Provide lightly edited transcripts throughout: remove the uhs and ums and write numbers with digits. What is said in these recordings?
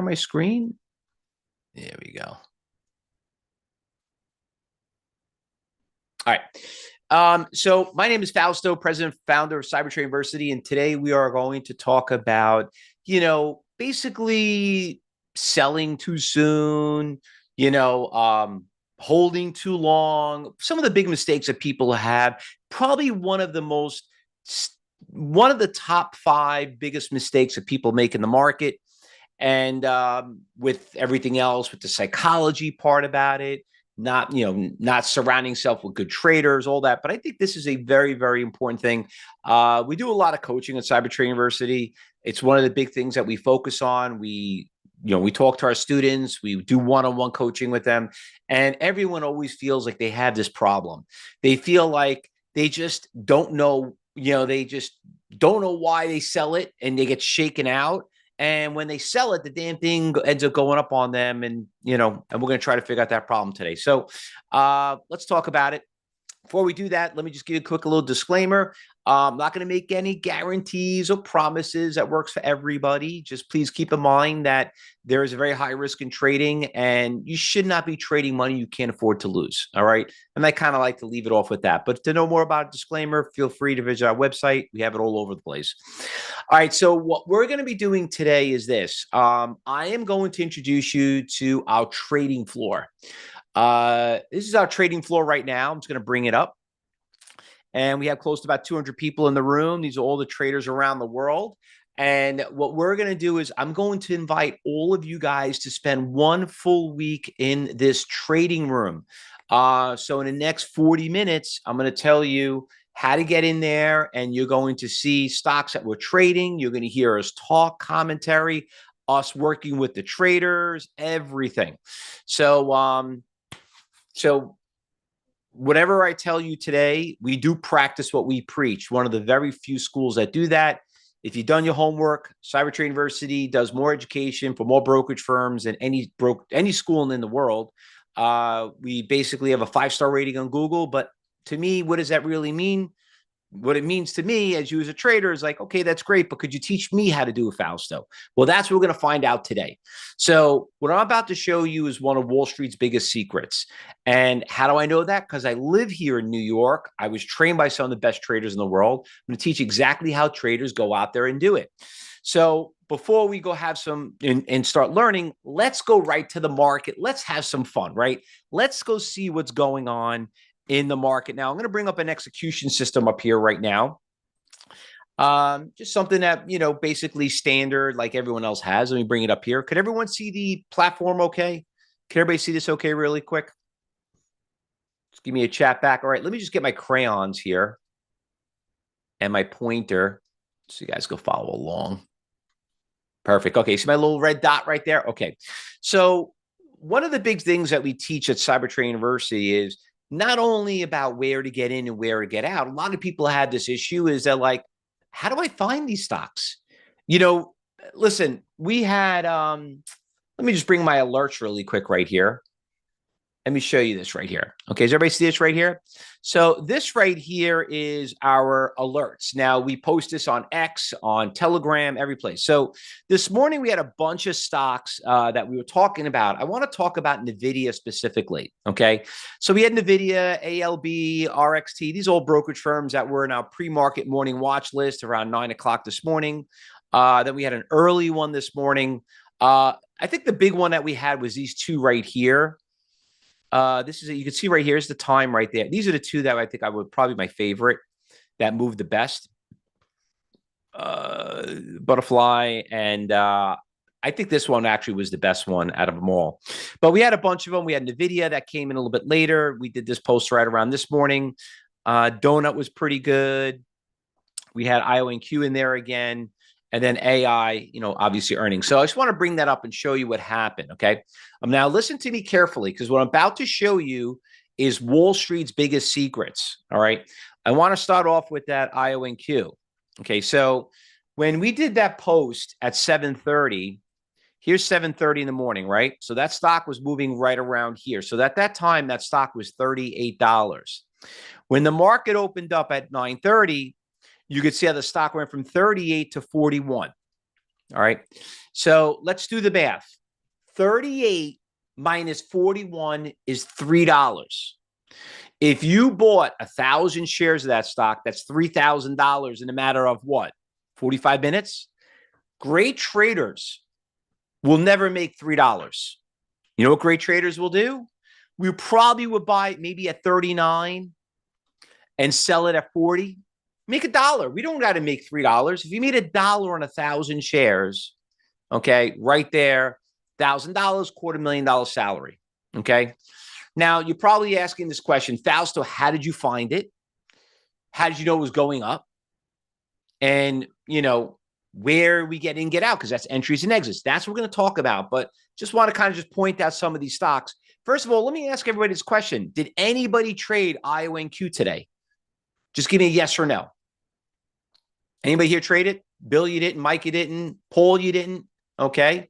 my screen? There we go. All right. So my name is Fausto, president, founder of Cybertrain University, and today we are going to talk about, basically selling too soon, holding too long, some of the big mistakes that people have. Probably one of the top five biggest mistakes that people make in the market. And with everything else, with the psychology part about it, not surrounding yourself with good traders, all that. But I think this is a very, very important thing. We do a lot of coaching at Cybertrain University. It's one of the big things that we focus on. We talk to our students, we do one-on-one coaching with them, and everyone always feels like they have this problem. They feel like they just don't know, they just don't know why they sell it, and they get shaken out. And when they sell it, the damn thing ends up going up on them. And we're going to try to figure out that problem today. So let's talk about it. Before we do that, let me just give you a quick little disclaimer. I'm not going to make any guarantees or promises that works for everybody. Just please keep in mind that there is a very high risk in trading, and you should not be trading money you can't afford to lose. All right. And I kind of like to leave it off with that. But to know more about a disclaimer, feel free to visit our website. We have it all over the place. All right. So what we're going to be doing today is this. I am going to introduce you to our trading floor. This is our trading floor right now. I'm just going to bring it up. And we have close to about 200 people in the room. These are all the traders around the world. And what we're going to do is I'm going to invite all of you guys to spend one full week in this trading room. So in the next 40 minutes, I'm going to tell you how to get in there, and you're going to see stocks that we're trading. You're going to hear us talk, commentary, us working with the traders, everything. So whatever I tell you today, we do practice what we preach. One of the very few schools that do that. If you've done your homework, Cybertrain University does more education for more brokerage firms than any school in the world. We basically have a 5-star rating on Google. But to me, what does that really mean? What it means to me as you as a trader is like, okay, that's great, but could you teach me how to do a Fausto? Well, that's what we're going to find out today. So what I'm about to show you is one of Wall Street's biggest secrets. And how do I know that? Because I live here in New York. I was trained by some of the best traders in the world. I'm going to teach exactly how traders go out there and do it. So before we go have some and start learning, let's go right to the market. Let's have some fun, right? Let's go see what's going on in the market. Now, I'm going to bring up an execution system up here right now. Just something that, basically standard like everyone else has. Let me bring it up here. Could everyone see the platform okay? Can everybody see this okay really quick? Just give me a chat back. All right, let me just get my crayons here and my pointer so you guys go follow along. Perfect. Okay, see my little red dot right there? Okay. So one of the big things that we teach at Cybertrain University is not only about where to get in and where to get out. A lot of people have this issue is that like, how do I find these stocks? Listen, we had, let me just bring my alerts really quick right here. Let me show you this right here. Okay, does everybody see this right here? So this right here is our alerts. Now, we post this on X, on Telegram, every place. So this morning, we had a bunch of stocks that we were talking about. I want to talk about NVIDIA specifically, okay? So we had NVIDIA, ALB, RXT. These are all brokerage firms that were in our pre-market morning watch list around 9 o'clock this morning. Then we had an early one this morning. I think the big one that we had was these two right here. This is you can see right here is the time right there. These are the two that I think I would probably my favorite that moved the best. Butterfly and I think this one actually was the best one out of them all. But we had a bunch of them. We had NVIDIA that came in a little bit later. We did this post right around this morning. Donut was pretty good. We had IONQ in there again. And then AI, obviously earnings. So I just want to bring that up and show you what happened, okay? Now listen to me carefully because what I'm about to show you is Wall Street's biggest secrets, all right? I want to start off with that IONQ. Okay, so when we did that post at 7:30, here's 7:30 in the morning, right? So that stock was moving right around here. So at that time, that stock was $38. When the market opened up at 9:30, you could see how the stock went from 38 to 41. All right. So let's do the math. 38 minus 41 is $3. If you bought 1,000 shares of that stock, that's $3,000 in a matter of what? 45 minutes? Great traders will never make $3. You know what great traders will do? We probably would buy maybe at 39 and sell it at 40. Make $1. We don't got to make $3. If you made $1 on 1,000 shares, okay, right there, $1,000, $250,000 salary. Okay. Now you're probably asking this question, Fausto, how did you find it? How did you know it was going up? And, where we get in, get out, because that's entries and exits. That's what we're going to talk about. But just want to kind of just point out some of these stocks. First of all, let me ask everybody this question. Did anybody trade IONQ today? Just give me a yes or no. Anybody here trade it? Bill, you didn't. Mike, you didn't. Paul, you didn't. Okay. It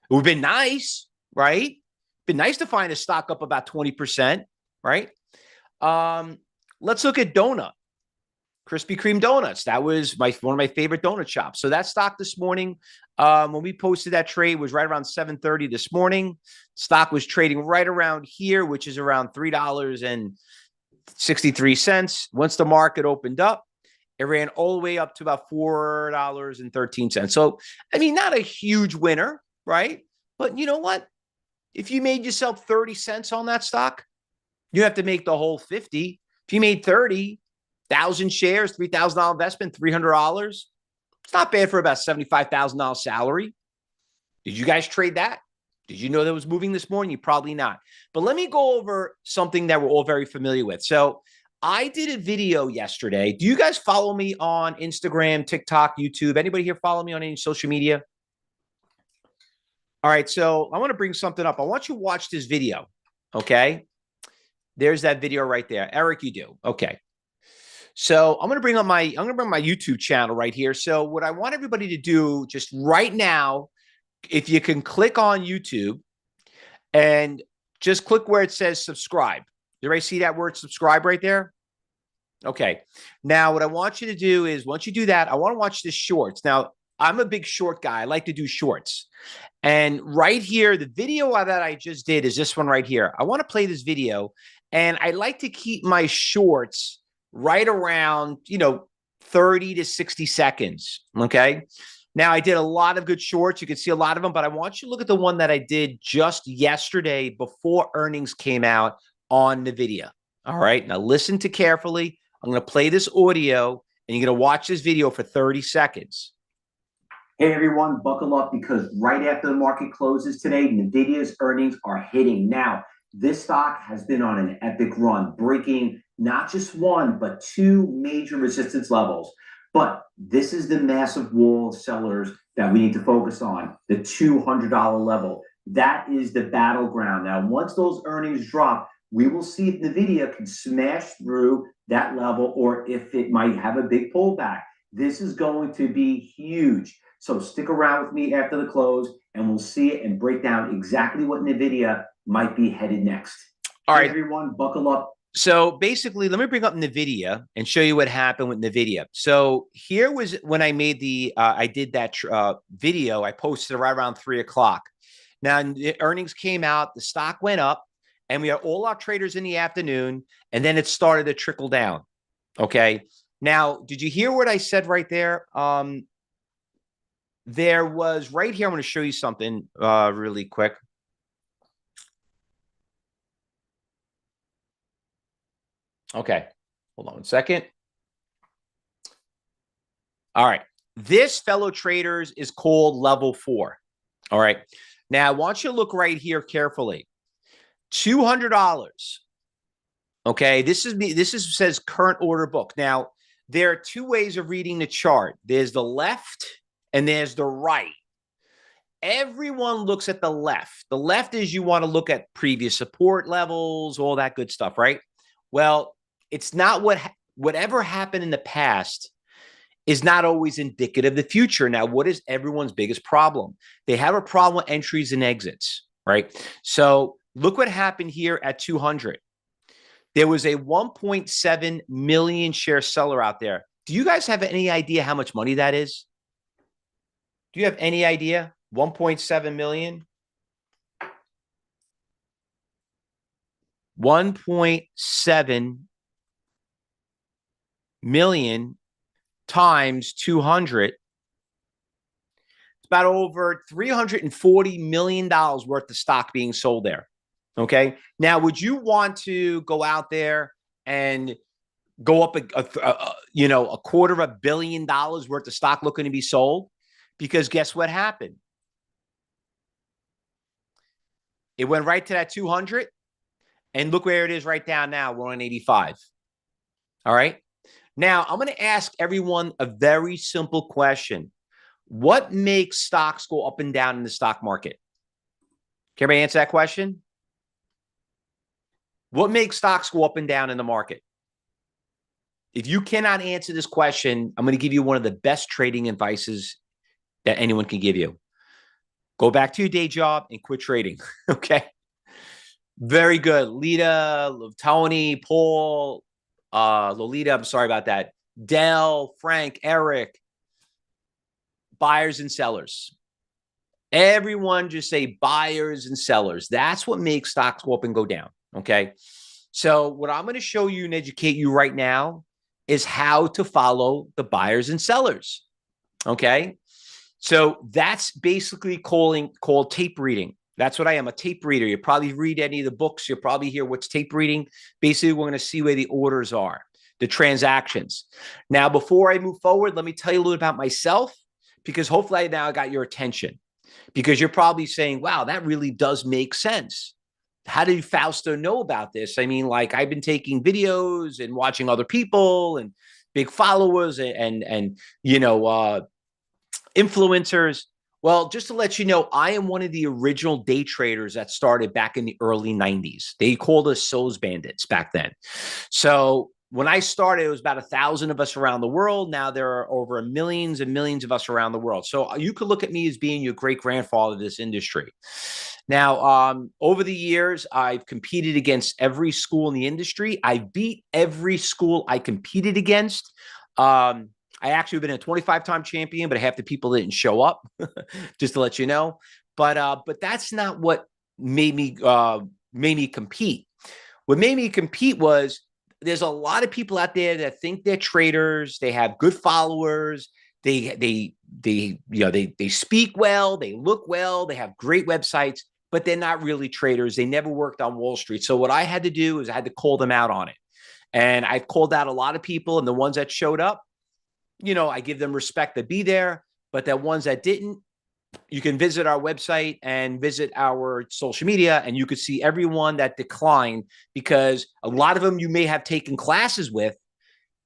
would have been nice, right? Been nice to find a stock up about 20%, right? Let's look at donut. Krispy Kreme donuts. That was one of my favorite donut shops. So that stock this morning, when we posted that trade, was right around 7:30 this morning. Stock was trading right around here, which is around $3.63. Once the market opened up, it ran all the way up to about $4.13. So, I mean, not a huge winner, right? But you know what? If you made yourself 30 cents on that stock, you have to make the whole 50. If you made 30,000 shares, $3,000 investment, $300, it's not bad for about $75,000 salary. Did you guys trade that? Did you know that was moving this morning? You probably not. But let me go over something that we're all very familiar with. So I did a video yesterday. Do you guys follow me on Instagram, TikTok, YouTube? Anybody here follow me on any social media? All right. So I want to bring something up. I want you to watch this video. Okay. There's that video right there. Eric, you do. Okay. So I'm going to bring my YouTube channel right here. So what I want everybody to do just right now, if you can click on YouTube and just click where it says subscribe. Did everybody see that word subscribe right there? Okay. Now, what I want you to do is once you do that, I want to watch this shorts. Now, I'm a big short guy. I like to do shorts. And right here, the video that I just did is this one right here. I want to play this video, and I like to keep my shorts right around, 30 to 60 seconds. Okay. Now, I did a lot of good shorts. You can see a lot of them, but I want you to look at the one that I did just yesterday before earnings came out on the video. All right. Now, listen to carefully. I'm going to play this audio, and you're going to watch this video for 30 seconds. Hey, everyone, buckle up because right after the market closes today, NVIDIA's earnings are hitting. Now, this stock has been on an epic run, breaking not just one, but two major resistance levels. But this is the massive wall of sellers that we need to focus on, the $200 level. That is the battleground. Now, once those earnings drop, we will see if NVIDIA can smash through that level or if it might have a big pullback. This is going to be huge. So stick around with me after the close, and we'll see it and break down exactly what NVIDIA might be headed next. All right, everyone, buckle up. So basically, let me bring up NVIDIA and show you what happened with NVIDIA. So here was when I made I did that video. I posted it right around 3:00. Now, the earnings came out, the stock went up, and we had all our traders in the afternoon, and then it started to trickle down. Okay. Now, did you hear what I said right there? There was right here. I'm going to show you something really quick. Okay. Hold on 1 second. All right. This, fellow traders, is called level 4. All right. Now, I want you to look right here carefully. $200. Okay. This says current order book. Now, there are two ways of reading the chart. There's the left and there's the right. Everyone looks at the left. The left is you want to look at previous support levels, all that good stuff, right? Well, it's not whatever happened in the past is not always indicative of the future. Now, what is everyone's biggest problem? They have a problem with entries and exits, right? So look what happened here at 200. There was a 1.7 million share seller out there. Do you guys have any idea how much money that is? Do you have any idea? 1.7 million? 1.7 million times 200. It's about over $340 million worth of stock being sold there. Okay. Now, would you want to go out there and go up a $250 million worth of stock looking to be sold? Because guess what happened? It went right to that 200, and look where it is right down now. We're on 85. All right. Now, I'm going to ask everyone a very simple question. What makes stocks go up and down in the stock market? Can everybody answer that question? What makes stocks go up and down in the market? If you cannot answer this question, I'm going to give you one of the best trading advices that anyone can give you. Go back to your day job and quit trading. Okay. Very good. Lita, Tony, Paul, Lolita, I'm sorry about that. Dell, Frank, Eric, buyers and sellers. Everyone just say buyers and sellers. That's what makes stocks go up and go down. Okay. So what I'm going to show you and educate you right now is how to follow the buyers and sellers. Okay. So that's basically called tape reading. That's what I am, a tape reader. You probably read any of the books. You'll probably hear what's tape reading. Basically, we're going to see where the orders are, the transactions. Now, before I move forward, let me tell you a little about myself, because hopefully now I got your attention, because you're probably saying, wow, that really does make sense. How did Fausto know about this? I mean, like, I've been taking videos and watching other people and big followers and influencers. Well, just to let you know, I am one of the original day traders that started back in the early 90s. They called us Souls Bandits back then. So when I started, it was about 1,000 of us around the world. Now there are over millions and millions of us around the world. So you could look at me as being your great grandfather of this industry. Now, over the years, I've competed against every school in the industry. I beat every school I competed against. I actually have been a 25-time champion, but half the people didn't show up, just to let you know. But that's not what made me compete. What made me compete was there's a lot of people out there that think they're traders. They have good followers. They speak well. They look well. They have great websites, but they're not really traders. They never worked on Wall Street. So what I had to do is I had to call them out on it. And I've called out a lot of people, and the ones that showed up, I give them respect to be there, but the ones that didn't, you can visit our website and visit our social media, and you could see everyone that declined, because a lot of them you may have taken classes with,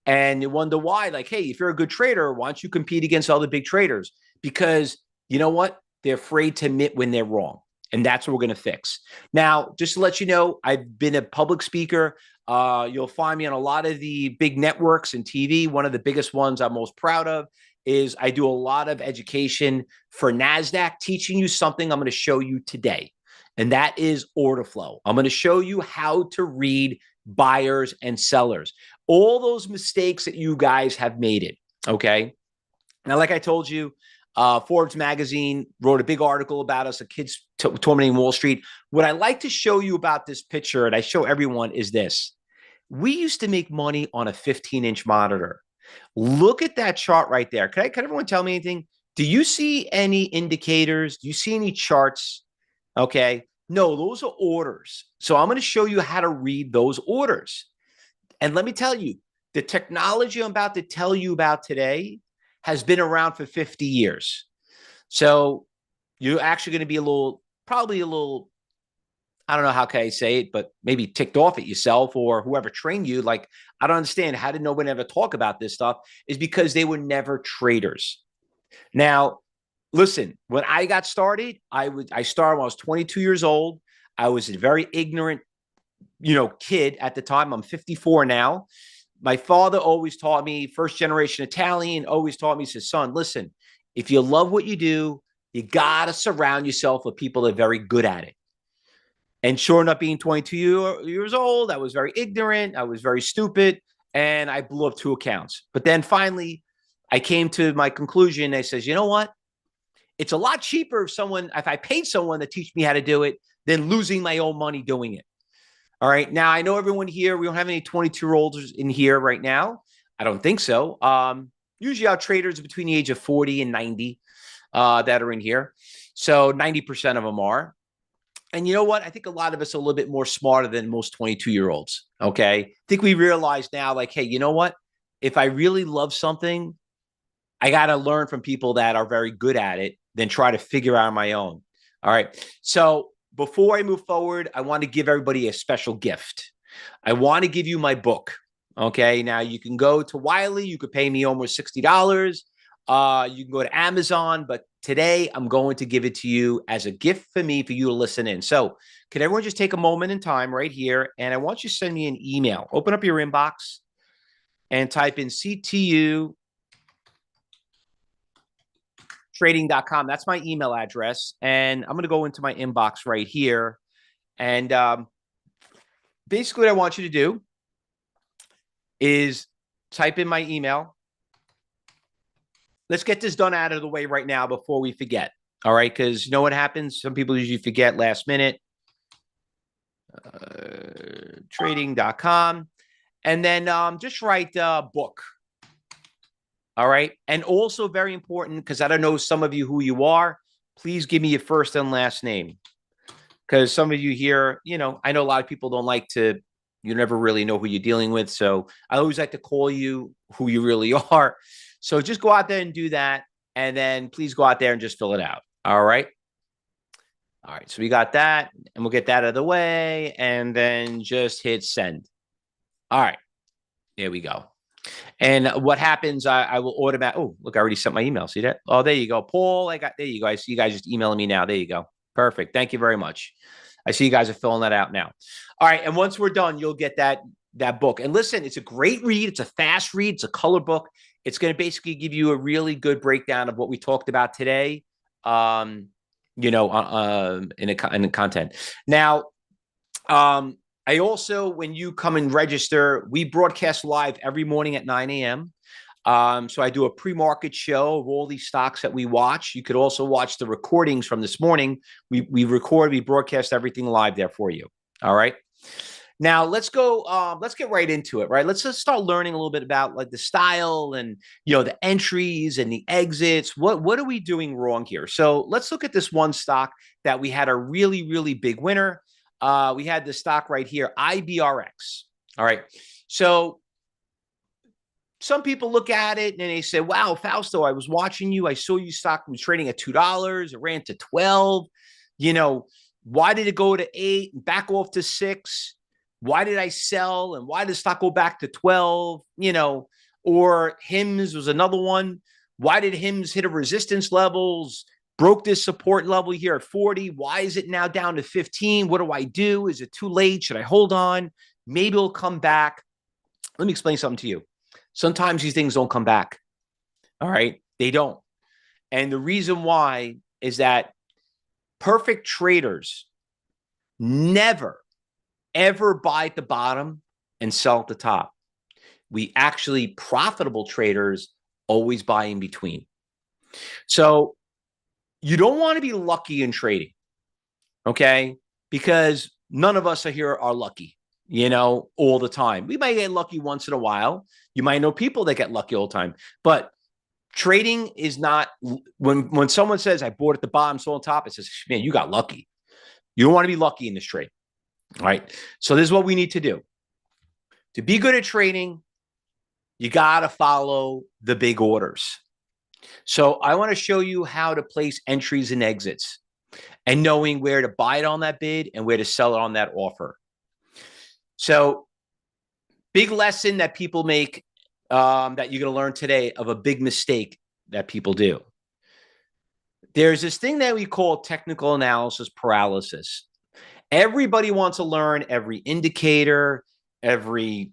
and you wonder why. Like, hey, if you're a good trader, why don't you compete against other big traders? Because you know what? They're afraid to admit when they're wrong. And that's what we're going to fix. Now, just to let you know, I've been a public speaker. You'll find me on a lot of the big networks and TV. One of the biggest ones I'm most proud of is I do a lot of education for NASDAQ, teaching you something I'm going to show you today. And that is order flow. I'm going to show you how to read buyers and sellers. All those mistakes that you guys have made it. Okay. Now, like I told you, Forbes magazine wrote a big article about us, kids tormenting Wall Street. What I like to show you about this picture, and I show everyone, is this. We used to make money on a 15-inch monitor. Look at that chart right there. Can everyone tell me anything? Do you see any indicators? Do you see any charts? Okay. No, those are orders. So I'm going to show you how to read those orders. And let me tell you, the technology I'm about to tell you about today has been around for 50 years. So you're actually going to be probably a little, I don't know how can I say it, but maybe ticked off at yourself or whoever trained you. Like, I don't understand, how did no one ever talk about this stuff? Is because they were never traders. Now, listen, when I got started, I started when I was 22 years old. I was a very ignorant, kid at the time. I'm 54 now. My father always taught me, first generation Italian, always taught me, he says, son, listen, if you love what you do, you got to surround yourself with people that are very good at it. And sure enough, being 22 years old, I was very ignorant. I was very stupid, and I blew up 2 accounts. But then finally, I came to my conclusion. I says, you know what? It's a lot cheaper if I paid someone to teach me how to do it than losing my own money doing it. All right. Now, I know everyone here, we don't have any 22-year-olds in here right now. I don't think so. Usually our traders between the age of 40 and 90 that are in here. So 90% of them are. And you know what? I think a lot of us are a little bit more smarter than most 22-year-olds. Okay. I think we realize now, like, hey, you know what? If I really love something, I got to learn from people that are very good at it than try to figure out on my own. All right. So before I move forward, I want to give everybody a special gift. I want to give you my book. Okay. Now you can go to Wiley. You could pay me almost $60. You can go to Amazon, but today I'm going to give it to you as a gift for me for you to listen in. So can everyone just take a moment in time right here? And I want you to send me an email. Open up your inbox and type in CTU trading.com. That's my email address. And I'm going to go into my inbox right here. And basically what I want you to do is type in my email. Let's get this done out of the way right now before we forget. All right. Because you know what happens? Some people usually forget last minute. Trading.com. And then just write book. All right. And also very important, because I don't know some of you who you are, please give me your first and last name. Because some of you here, you know, I know a lot of people don't like to, you never really know who you're dealing with. So I always like to call you who you really are. So just go out there and do that. And then please go out there and just fill it out. All right. All right. So we got that, and we'll get that out of the way, and then just hit send. All right. There we go. And what happens, I will automatically, oh, look, I already sent my email. See that? Oh, there you go. Paul, there you go. I see you guys just emailing me now. There you go. Perfect. Thank you very much. I see you guys are filling that out now. All right. And once we're done, you'll get that book. And listen, it's a great read. It's a fast read. It's a color book. It's going to basically give you a really good breakdown of what we talked about today, you know, in the content. Now, I also, when you come and register, we broadcast live every morning at 9 a.m. So I do a pre-market show of all these stocks that we watch. You could also watch the recordings from this morning. We broadcast everything live there for you. All right. Now let's go. Let's get right into it. Right. Let's just start learning a little bit about like the style and, you know, the entries and the exits. What are we doing wrong here? So let's look at this one stock that we had a really, really big winner. We had the stock right here, IBRX. All right. So some people look at it and they say, wow, Fausto, I was watching you. I saw you stock was trading at $2. It ran to 12. You know, why did it go to 8 and back off to 6? Why did I sell? And why did the stock go back to 12? You know, or HIMS was another one. Why did HIMS hit a resistance levels? Broke this support level here at 40. Why is it now down to 15? What do I do? Is it too late? Should I hold on? Maybe it'll come back. Let me explain something to you. Sometimes these things don't come back. All right. They don't. And the reason why is that perfect traders never, ever buy at the bottom and sell at the top. We actually, profitable traders always buy in between. So you don't want to be lucky in trading, okay? Because none of us are lucky, you know, all the time. We might get lucky once in a while. You might know people that get lucky all the time. But trading is not, when someone says, I bought at the bottom, sold on top, it says, man, you got lucky. You don't want to be lucky in this trade, all right? So this is what we need to do. To be good at trading, you got to follow the big orders. So I want to show you how to place entries and exits and knowing where to buy it on that bid and where to sell it on that offer. So big lesson that people make that you're going to learn today of a big mistake that people do. There's this thing that we call technical analysis paralysis. Everybody wants to learn every indicator, every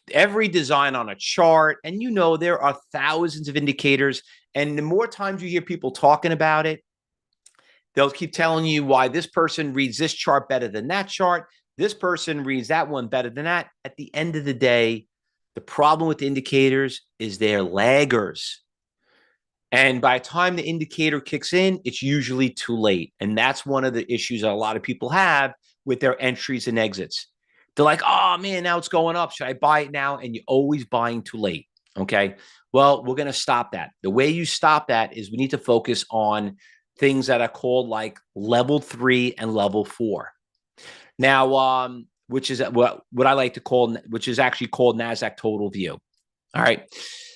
design on a chart. And you know, there are thousands of indicators. And the more times you hear people talking about it, they'll keep telling you why this person reads this chart better than that chart. This person reads that one better than that. At the end of the day, the problem with indicators is they're laggers. And by the time the indicator kicks in, it's usually too late. And that's one of the issues that a lot of people have with their entries and exits. They're like, oh man, now it's going up. Should I buy it now? And you're always buying too late. Okay. Well, we're going to stop that. The way you stop that is we need to focus on things that are called like level 3 and level 4. Now, which is what I like to call, which is actually called NASDAQ total view. All right.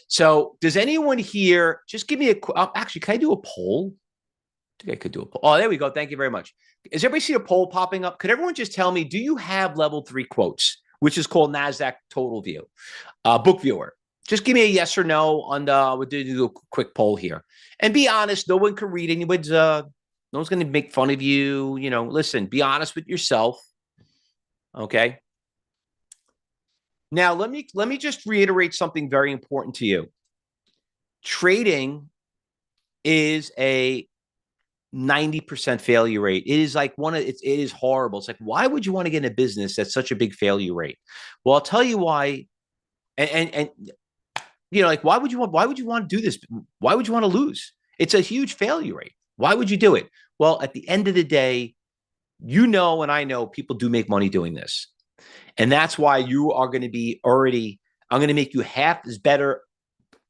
So does anyone here just give me actually, can I do a poll? I think I could do a poll. Oh, there we go. Thank you very much. Does everybody see a poll popping up? Could everyone just tell me, do you have level 3 quotes, which is called NASDAQ total view, book viewer? Just give me a yes or no on we'll do a quick poll here. And be honest, no one can read anyone's, no one's going to make fun of you. You know, listen, be honest with yourself. Okay. Now, let me just reiterate something very important to you. Trading is a 90% failure rate. It is like it is horrible. It's like, why would you want to get in a business that's such a big failure rate? Well, I'll tell you why. And you know, like, why would you want to do this? Why would you want to lose? It's a huge failure rate. Why would you do it? Well, at the end of the day, you know, and I know people do make money doing this. And that's why you are going to be I'm going to make you half as better,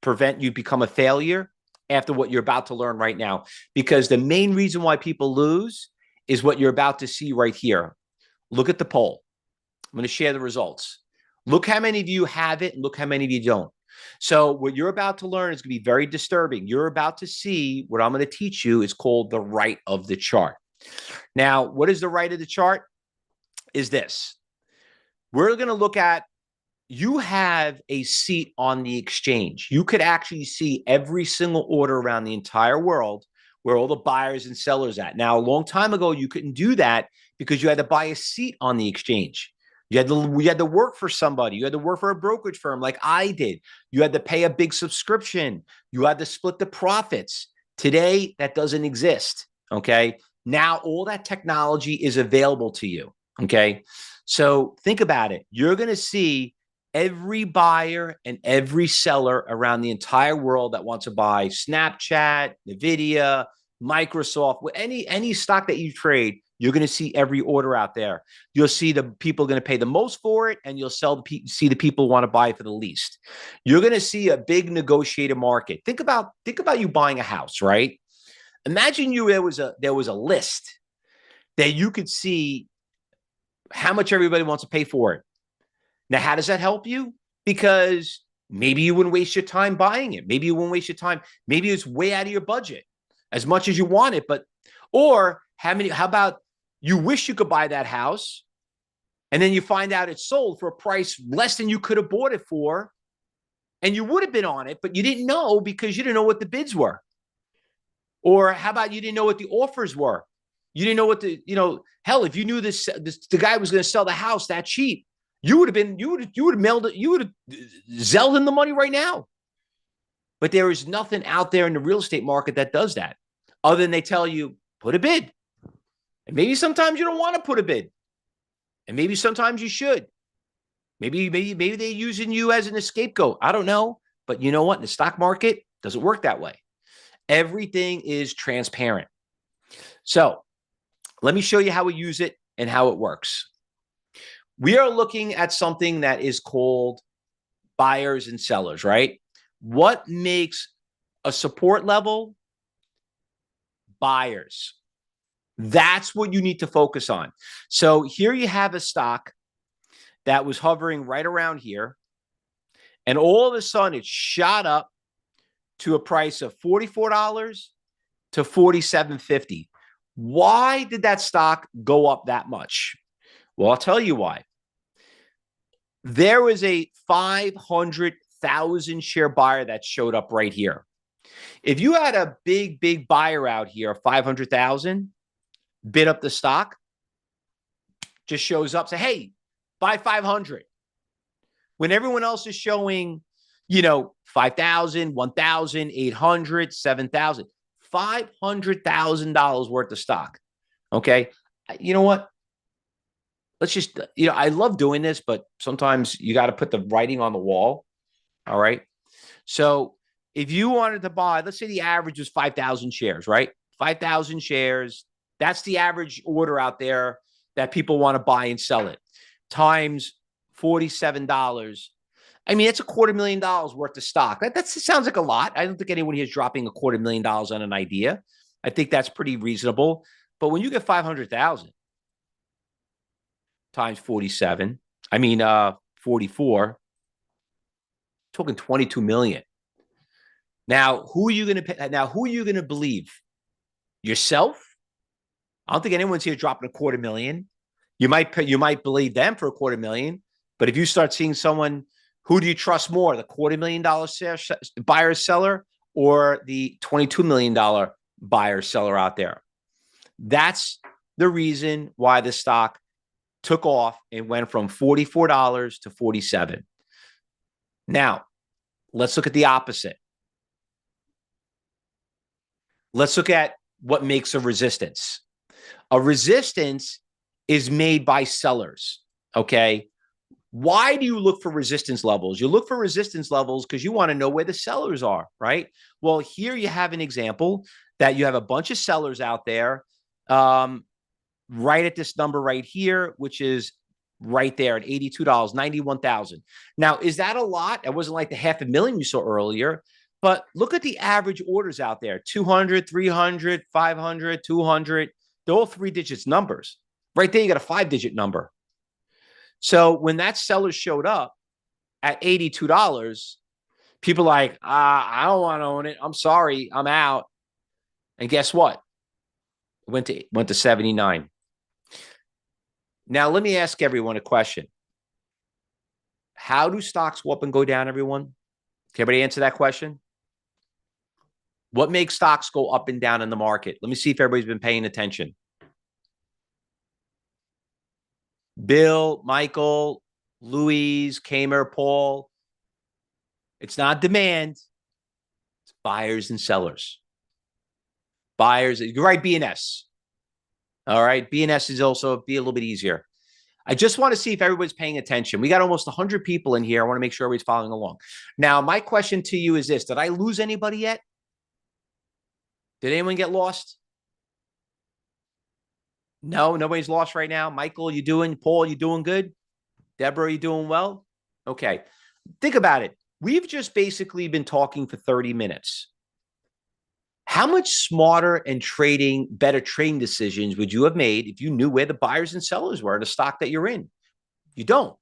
prevent you become a failure after what you're about to learn right now. Because the main reason why people lose is what you're about to see right here. Look at the poll. I'm going to share the results. Look how many of you have it and look how many of you don't. So what you're about to learn is going to be very disturbing. You're about to see what I'm going to teach you is called the right of the chart. Now, what is the right of the chart? Is this. We're going to look at, you have a seat on the exchange. You could actually see every single order around the entire world where all the buyers and sellers at. Now, a long time ago, you couldn't do that because you had to buy a seat on the exchange. You had to work for somebody. You had to work for a brokerage firm like I did. You had to pay a big subscription. You had to split the profits. Today, that doesn't exist. Okay. Now, all that technology is available to you. Okay. So think about it. You're going to see every buyer and every seller around the entire world that wants to buy Snapchat, Nvidia, Microsoft, any stock that you trade. You're going to see every order out there. You'll see the people going to pay the most for it, and you'll see the people who want to buy for the least. You're going to see a big negotiated market. Think about you buying a house, right? Imagine there was a list that you could see how much everybody wants to pay for it. Now, how does that help you? Because maybe you wouldn't waste your time buying it. Maybe you wouldn't waste your time. Maybe it's way out of your budget as much as you want it. Or how about you wish you could buy that house and then you find out it's sold for a price less than you could have bought it for. And you would have been on it, but you didn't know because you didn't know what the bids were. Or how about you didn't know what the offers were? You didn't know what hell, if you knew the guy was going to sell the house that cheap, you would have mailed it, you would have zelled him the money right now. But there is nothing out there in the real estate market that does that, other than they tell you, put a bid. And maybe sometimes you don't want to put a bid. And maybe sometimes you should. Maybe they're using you as an scapegoat. I don't know. But you know what? In the stock market, it doesn't work that way. Everything is transparent. So let me show you how we use it and how it works. We are looking at something that is called buyers and sellers, right? What makes a support level? Buyers. That's what you need to focus on. So here you have a stock that was hovering right around here. And all of a sudden it shot up to a price of $44 to $47.50. Why did that stock go up that much? Well, I'll tell you why. There was a 500,000 share buyer that showed up right here. If you had a big buyer out here, 500,000, bid up the stock, just shows up, say, hey, buy 500. When everyone else is showing, 5,000, 1,000, 800, 7,000, $500,000 worth of stock. Okay. You know what? Let's just, I love doing this, but sometimes you got to put the writing on the wall. All right. So if you wanted to buy, let's say the average was 5,000 shares, right? 5,000 shares. That's the average order out there that people want to buy and sell it times $47. I mean, it's $250,000 worth of stock. That sounds like a lot. I don't think anyone here is dropping $250,000 on an idea. I think that's pretty reasonable. But when you get 500,000 times 47, 44, talking 22 million. Now, who are you going to pay? Now, who are you going to believe? Yourself? I don't think anyone's here dropping $250,000. You might believe them for $250,000, but if you start seeing someone, who do you trust more, the $250,000 buyer seller or the $22 million buyer seller out there? That's the reason why the stock took off and went from $44 to $47. Now, let's look at the opposite. Let's look at what makes a resistance. A resistance is made by sellers, okay? Why do you look for resistance levels? You look for resistance levels because you want to know where the sellers are, right? Well, here you have an example that you have a bunch of sellers out there right at this number right here, which is right there at $82, 91,000. Now, is that a lot? It wasn't like the 500,000 you saw earlier, but look at the average orders out there, 200, 300, 500, 200. They're all 3 digits numbers. Right there, you got a 5-digit number. So when that seller showed up at $82, people are like, I don't want to own it. I'm sorry, I'm out. And guess what? It went to 79. Now, let me ask everyone a question. How do stocks go up and go down, everyone? Can everybody answer that question? What makes stocks go up and down in the market? Let me see if everybody's been paying attention. Bill, Michael, Louise, Kamer, Paul. It's not demand. It's buyers and sellers. Buyers, you write BNS. All right. BNS is also be a little bit easier. I just want to see if everybody's paying attention. We got almost 100 people in here. I want to make sure everybody's following along. Now, my question to you is this. Did I lose anybody yet? Did anyone get lost? No, nobody's lost right now. Michael, you doing? Paul, you doing good? Deborah, you doing well? Okay. Think about it. We've just basically been talking for 30 minutes. How much smarter and better trading decisions would you have made if you knew where the buyers and sellers were in the stock that you're in? You don't.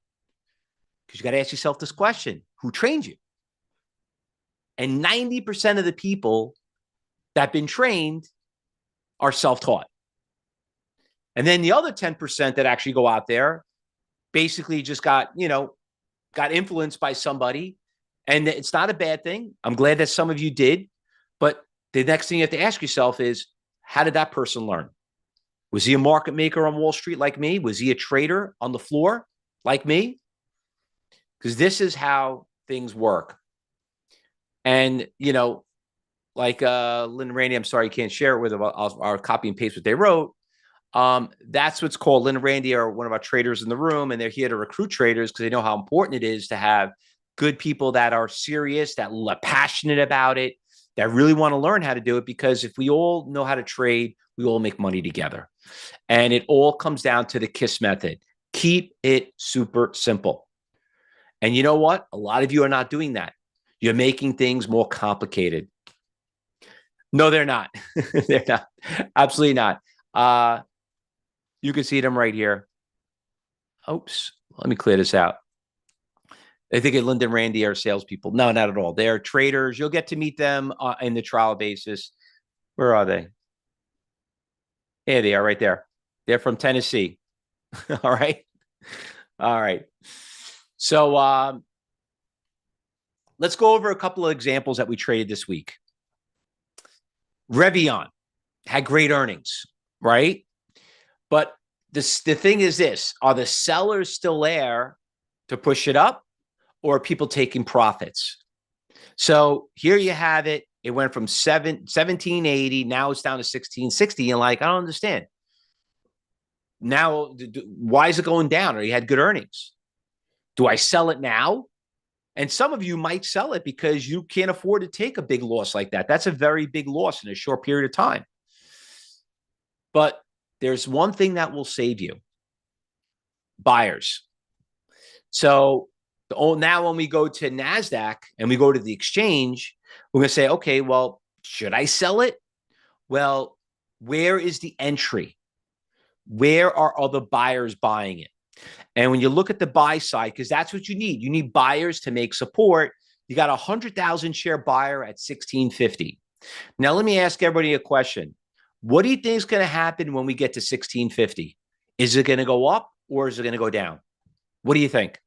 Because you got to ask yourself this question: who trained you? And 90% of the people that have been trained are self-taught. And then the other 10% that actually go out there basically just got influenced by somebody. And it's not a bad thing. I'm glad that some of you did. But the next thing you have to ask yourself is, how did that person learn? Was he a market maker on Wall Street like me? Was he a trader on the floor like me? Because this is how things work. And, like Lynn and Randy, I'm sorry you can't share it with them. I'll copy and paste what they wrote. That's what's called. Lynn and Randy are one of our traders in the room, and they're here to recruit traders because they know how important it is to have good people that are serious, that are passionate about it, that really want to learn how to do it. Because if we all know how to trade, we all make money together. And it all comes down to the KISS method. Keep it super simple. And you know what? A lot of you are not doing that. You're making things more complicated. No, they're not. They're not. Absolutely not. You can see them right here. Oops. Let me clear this out. I think Linda and Randy are salespeople. No, not at all. They're traders. You'll get to meet them in the trial basis. Where are they? Here they are right there. They're from Tennessee. All right. All right. So let's go over a couple of examples that we traded this week. Revvion had great earnings, right? But the thing is this: are the sellers still there to push it up, or are people taking profits? So here you have it. It went from 1780. Now it's down to 1660. And I don't understand. Now, why is it going down? Or you had good earnings. Do I sell it now? And some of you might sell it because you can't afford to take a big loss like that. That's a very big loss in a short period of time. But there's one thing that will save you: buyers. So now when we go to NASDAQ and we go to the exchange, we're going to say, okay, well, should I sell it? Well, where is the entry? Where are other buyers buying it? And when you look at the buy side, because that's what you need buyers to make support. You got a 100,000 share buyer at 1650. Now, let me ask everybody a question. What do you think is going to happen when we get to 1650? Is it going to go up or is it going to go down? What do you think?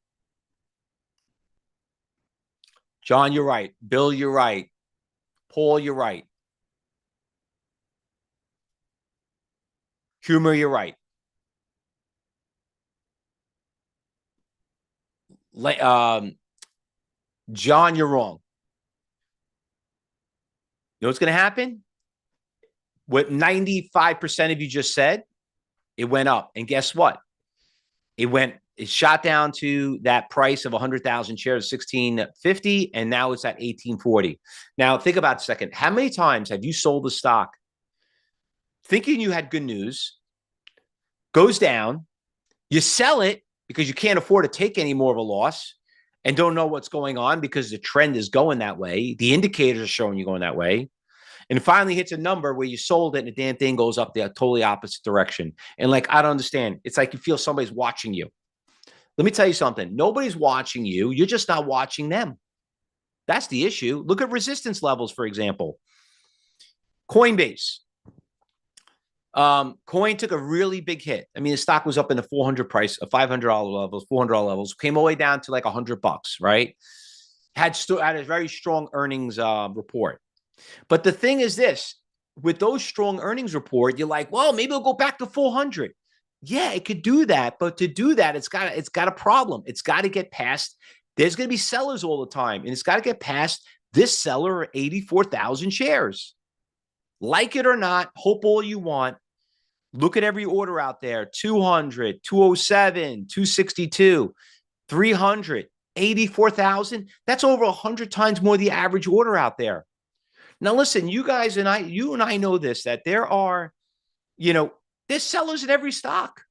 John, you're right. Bill, you're right. Paul, you're right. Humor, you're right. John, you're wrong. You know what's going to happen? What 95% of you just said, it went up. And guess what? It shot down to that price of 100,000 shares, 1650, and now it's at 1840. Now, think about it a second. How many times have you sold the stock thinking you had good news, goes down, you sell it because you can't afford to take any more of a loss and don't know what's going on because the trend is going that way. The indicators are showing you going that way. And finally hits a number where you sold it and the damn thing goes up the totally opposite direction. And like, I don't understand. It's like you feel somebody's watching you. Let me tell you something. Nobody's watching you. You're just not watching them. That's the issue. Look at resistance levels, for example. Coinbase. Coin took a really big hit. I mean, the stock was up in the 400 price, $500 levels, $400 levels, came all the way down to like $100, right? Had a very strong earnings report. But the thing is this, with those strong earnings report, you're like, well, maybe it'll go back to 400. Yeah, it could do that. But to do that, it's got a problem. It's got to get past. There's going to be sellers all the time. And it's got to get past this seller of 84,000 shares. Like it or not, hope all you want. Look at every order out there: 200, 207, 262, 300, 84,000. That's over 100 times more the average order out there. Now, listen, you and I know this, that there are, there's sellers in every stock.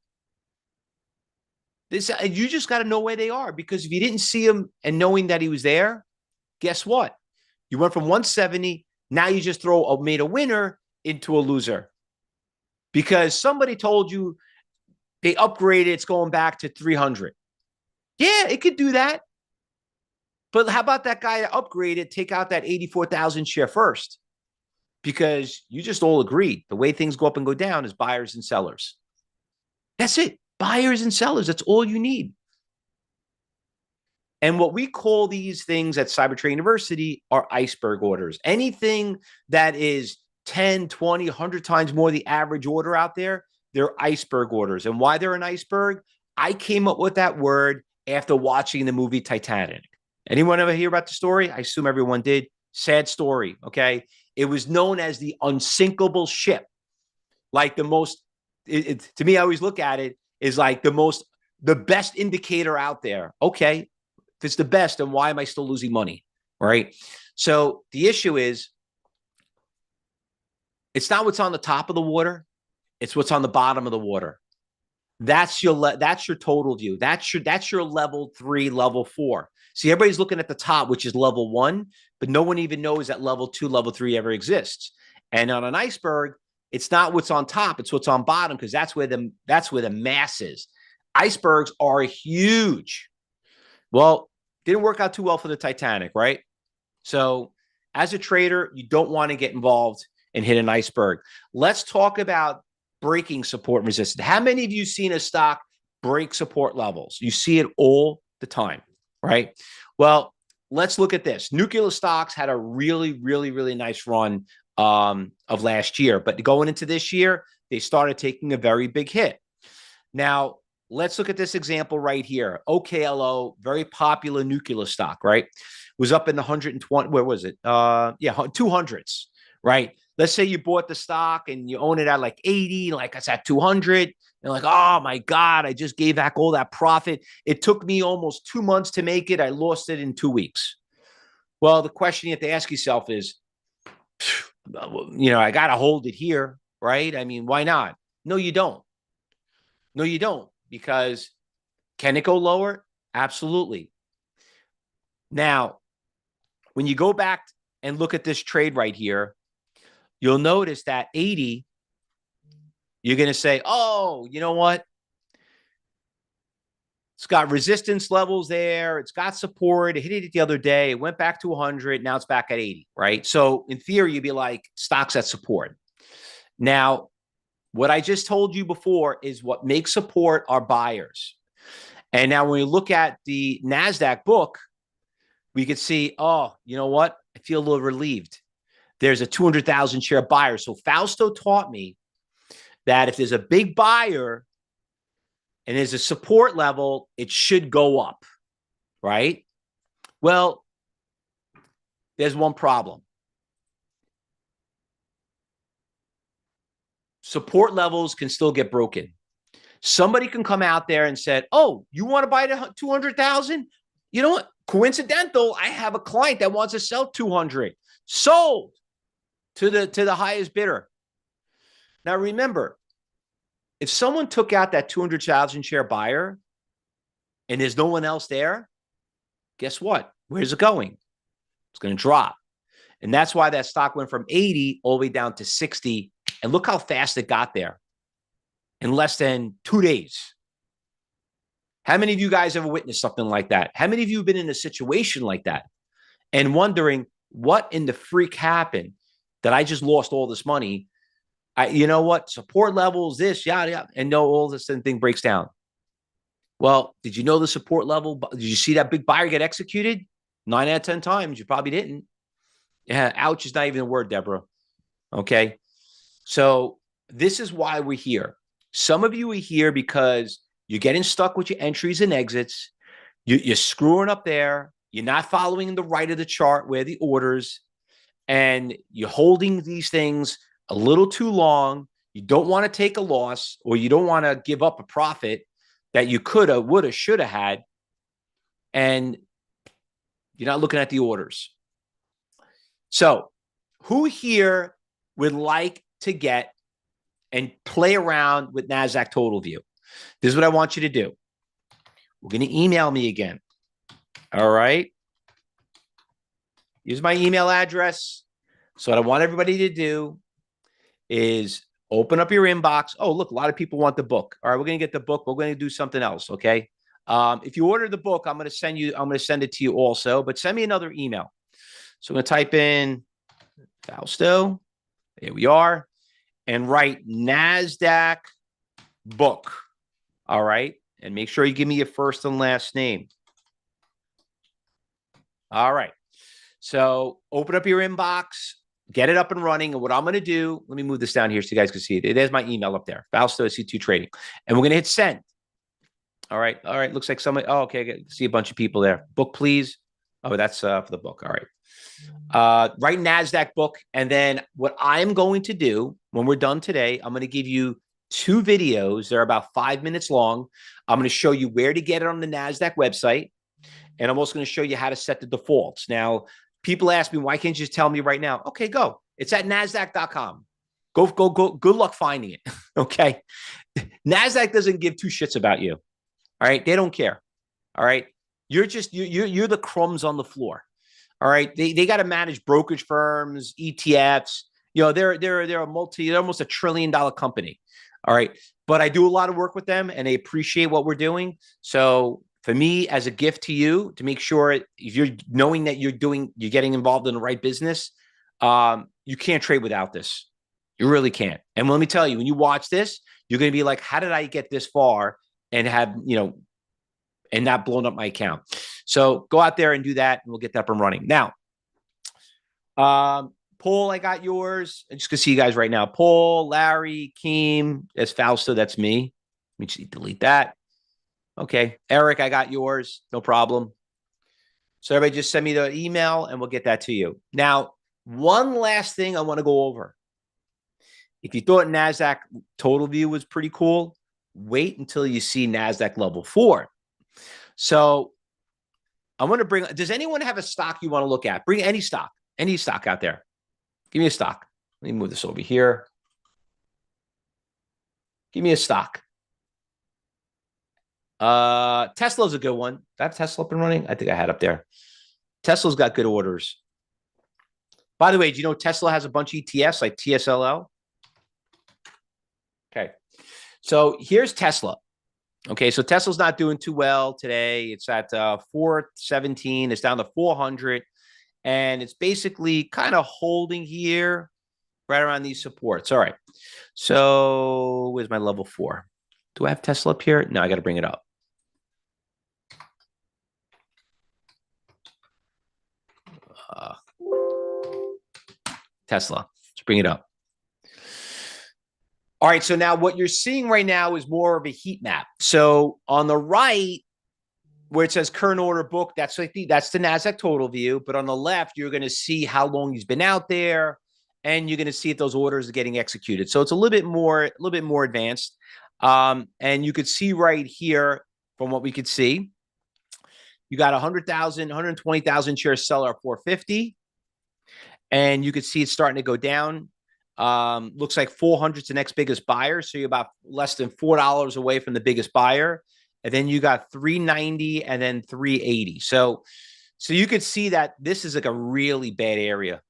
You just got to know where they are, because if you didn't see him and knowing that he was there, guess what? You went from 170. Now you just made a winner into a loser because somebody told you they upgraded. It's going back to 300. Yeah, it could do that. But how about that guy that upgraded, take out that 84,000 share first? Because you just all agreed the way things go up and go down is buyers and sellers. That's it. Buyers and sellers. That's all you need. And what we call these things at Cybertrade University are iceberg orders. Anything that is 10, 20, 100 times more the average order out there, they're iceberg orders. And why they're an iceberg? I came up with that word after watching the movie Titanic. Anyone ever hear about the story? I assume everyone did. Sad story, okay? It was known as the unsinkable ship. Like the most, to me, I always look at it as like the best indicator out there. Okay, if it's the best, then why am I still losing money, right? So the issue is, it's not what's on the top of the water, it's what's on the bottom of the water. That's your total view. That's your level 3, level 4. See, everybody's looking at the top, which is level 1, but no one even knows that level 2, level 3 ever exists. And on an iceberg, it's not what's on top, it's what's on bottom, because that's where the mass is. Icebergs are huge. Well, didn't work out too well for the Titanic, right? So as a trader, you don't want to get involved and hit an iceberg. Let's talk about breaking support and resistance. How many of you seen a stock break support levels? You see it all the time, right? Well, let's look at this. Nuclear stocks had a really, really, really nice run of last year, but going into this year, they started taking a very big hit. Now, let's look at this example right here. OKLO, very popular nuclear stock, right? Was up in the 120, where was it? 200s, right? let's say you bought the stock and you own it at like 80, like it's at 200. And like, oh my God, I just gave back all that profit. It took me almost 2 months to make it. I lost it in 2 weeks. Well, the question you have to ask yourself is, I got to hold it here, right? I mean, why not? No, you don't. No, you don't. Because can it go lower? Absolutely. Now, when you go back and look at this trade right here, you'll notice that 80, you're going to say, oh, you know what? It's got resistance levels there. It's got support. It hit it the other day. It went back to 100. Now it's back at 80, right? So in theory, you'd be like, stocks at support. Now, what I just told you before is what makes support are buyers. And now when we look at the NASDAQ book, we could see, oh, you know what? I feel a little relieved. There's a 200,000 share buyer. So Fausto taught me that if there's a big buyer and there's a support level, it should go up, right? Well, there's one problem. Support levels can still get broken. Somebody can come out there and said, oh, you want to buy the 200,000? You know what? Coincidental, I have a client that wants to sell 200. Sold to the highest bidder. Now remember, if someone took out that 200,000 share buyer and there's no one else there, guess what? Where's it going? It's going to drop. And that's why that stock went from 80 all the way down to 60. And look how fast it got there in less than 2 days. How many of you guys ever witnessed something like that? How many of you have been in a situation like that and wondering what in the freak happened that I just lost all this money? You know what? Support levels, this, yada, yada, and no, all this thing breaks down. Well, did you know the support level? Did you see that big buyer get executed? 9 out of 10 times, you probably didn't. Yeah, ouch is not even a word, Deborah. Okay. So this is why we're here. Some of you are here because you're getting stuck with your entries and exits. You're screwing up there. You're not following the right of the chart where the orders, and you're holding these things a little too long. You don't want to take a loss, or you don't want to give up a profit that you could have, would have, should have had. And you're not looking at the orders. So who here would like to get and play around with NASDAQ Total View? This is what I want you to do. We're going to email me again. All right. Use my email address. So what I want everybody to do is open up your inbox. Oh, look, a lot of people want the book. All right, we're going to get the book. We're going to do something else. Okay. If you order the book, I'm going to send it to you also, but send me another email. So I'm going to type in Fausto. Here we are. And write NASDAQ book. All right. And make sure you give me your first and last name. All right. So open up your inbox, get it up and running. And what I'm going to do, let me move this down here so you guys can see it. There's my email up there, Fausto C2 Trading. And we're going to hit send. All right. All right. Looks like somebody. Oh, okay. I see a bunch of people there. Book, please. Oh, that's for the book. All right. Write NASDAQ book. And then what I'm going to do when we're done today, I'm going to give you 2 videos. They're about 5 minutes long. I'm going to show you where to get it on the NASDAQ website. And I'm also going to show you how to set the defaults. Now, people ask me, why can't you just tell me right now? Okay, go. It's at NASDAQ.com. Go. Good luck finding it. Okay. NASDAQ doesn't give 2 shits about you. All right. They don't care. All right. You're the crumbs on the floor. All right. They got to manage brokerage firms, ETFs. They're almost $1 trillion company. All right. But I do a lot of work with them and they appreciate what we're doing. So for me, as a gift to you, to make sure if you're knowing that you're getting involved in the right business, you can't trade without this. You really can't. And let me tell you, when you watch this, you're going to be like, how did I get this far and have, and not blown up my account? So go out there and do that and we'll get that up and running. Now, Paul, I got yours. I'm just going to see you guys right now. Paul, Larry, Keem, that's Fausto. That's me. Let me just delete that. Okay. Eric, I got yours. No problem. So everybody just send me the email and we'll get that to you. Now, one last thing I want to go over. If you thought NASDAQ total view was pretty cool, wait until you see NASDAQ level 4. So I'm going to bring, does anyone have a stock you want to look at? Bring any stock out there. Give me a stock. Let me move this over here. Give me a stock. Tesla's a good one. That Tesla up and running? I think I had up there. Tesla's got good orders. By the way, do you know Tesla has a bunch of ETFs like TSLL? Okay. So here's Tesla. Okay, so Tesla's not doing too well today. It's at 417. It's down to 400. And it's basically kind of holding here right around these supports. All right. So where's my level 4? Do I have Tesla up here? No, I got to bring it up. Tesla. Let's bring it up. All right. So now what you're seeing right now is more of a heat map. So on the right, where it says current order book, that's the NASDAQ total view. But on the left, you're going to see how long he's been out there, and you're going to see if those orders are getting executed. So it's a little bit more advanced. And you could see right here from what we could see, you got 100,000, 120,000 shares seller at 450. And you could see it's starting to go down. Looks like 400 is the next biggest buyer. So you're about less than $4 away from the biggest buyer. And then you got 390 and then 380. So you could see that this is like a really bad area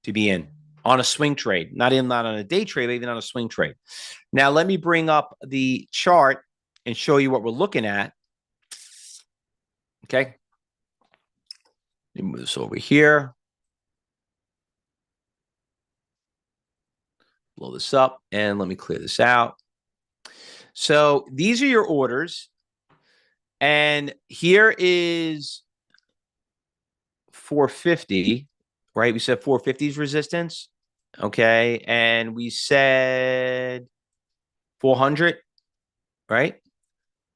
to be in on a swing trade, not on a day trade, but even on a swing trade. Now, let me bring up the chart and show you what we're looking at. Okay. Let me move this over here. Blow this up and let me clear this out. So these are your orders. And here is 450, right? We said 450's resistance. Okay. And we said 400, right?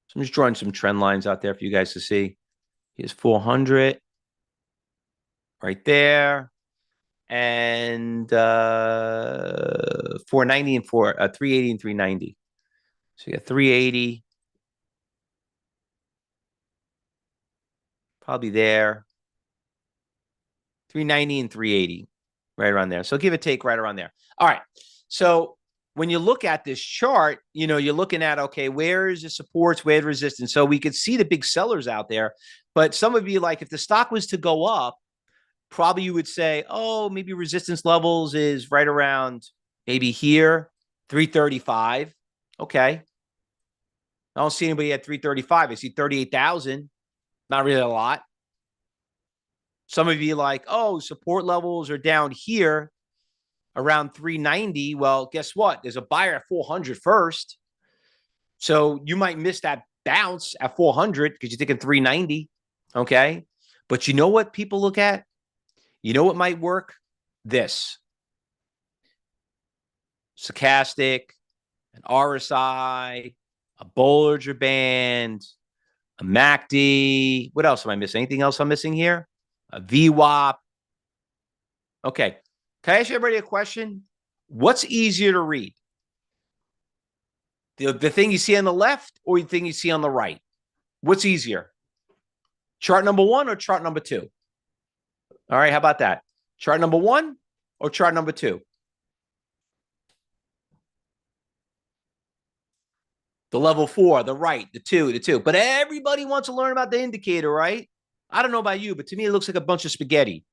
So I'm just drawing some trend lines out there for you guys to see. Here's 400 right there. And 490 and 380 and 390. So you got 380. Probably there. 390 and 380, right around there. So give or take right around there. All right. So when you look at this chart, you're looking at, okay, where is the supports, where the resistance? So we could see the big sellers out there, but some of you, like, if the stock was to go up, probably you would say, oh, maybe resistance levels is right around maybe here, 335. Okay. I don't see anybody at 335. I see 38,000. Not really a lot. Some of you like, oh, support levels are down here around 390. Well, guess what? There's a buyer at 400 first. So you might miss that bounce at 400 because you're thinking 390. Okay. But you know what people look at? You know what might work? This. Stochastic, an RSI, a Bollinger Band, a MACD. What else am I missing? Anything else I'm missing here? A VWAP. Okay. Can I ask everybody a question? What's easier to read? The thing you see on the left or the thing you see on the right? What's easier? Chart number 1 or chart number 2? All right. How about that? Chart number 1 or chart number 2? The level 4, the right, the 2. But everybody wants to learn about the indicator, right? I don't know about you, but to me, it looks like a bunch of spaghetti.